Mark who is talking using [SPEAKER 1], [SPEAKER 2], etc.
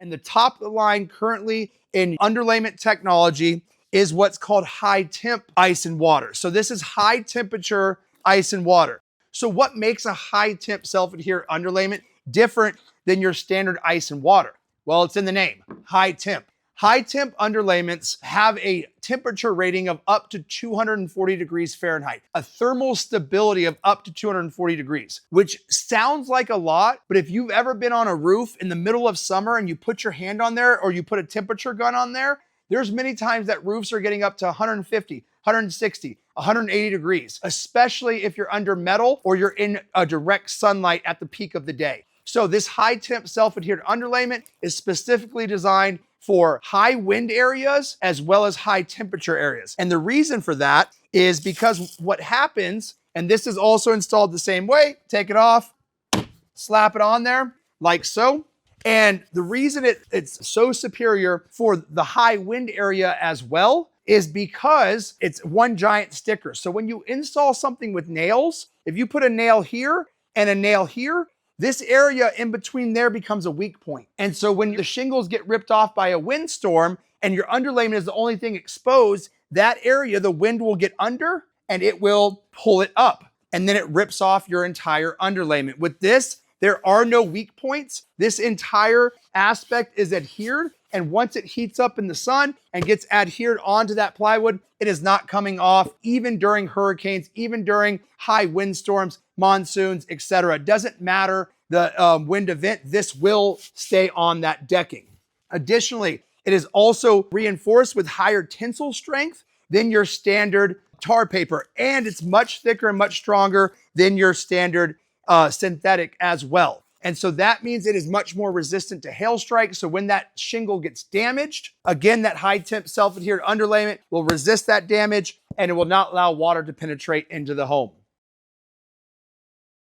[SPEAKER 1] And the top of the line currently in underlayment technology is what's called high temp ice and water. So this is high temperature ice and water. So what makes a high temp self-adhered underlayment different than your standard ice and water? Well, it's in the name, high temp. High temp underlayments have a temperature rating of up to 240 degrees Fahrenheit, a thermal stability of up to 240 degrees, which sounds like a lot, but if you've ever been on a roof in the middle of summer and you put your hand on there or you put a temperature gun on there, there's many times that roofs are getting up to 150, 160, 180 degrees, especially if you're under metal or you're in a direct sunlight at the peak of the day. So this high temp self-adhered underlayment is specifically designed for high wind areas as well as high temperature areas. And the reason for that is because what happens, and this is also installed the same way, take it off, slap it on there like so. And the reason it's so superior for the high wind area as well is because it's one giant sticker. So when you install something with nails, if you put a nail here and a nail here, this area in between there becomes a weak point. And so when the shingles get ripped off by a windstorm and your underlayment is the only thing exposed, that area, the wind will get under and it will pull it up. And then it rips off your entire underlayment. With this, there are no weak points. This entire aspect is adhered. And once it heats up in the sun and gets adhered onto that plywood, it is not coming off even during hurricanes, even during high windstorms, monsoons, etc. It doesn't matter the wind event, this will stay on that decking. Additionally, it is also reinforced with higher tensile strength than your standard tar paper. And it's much thicker and much stronger than your standard synthetic as well. And so that means it is much more resistant to hail strikes. So when that shingle gets damaged, again, that high temp self-adhered underlayment will resist that damage and it will not allow water to penetrate into the home.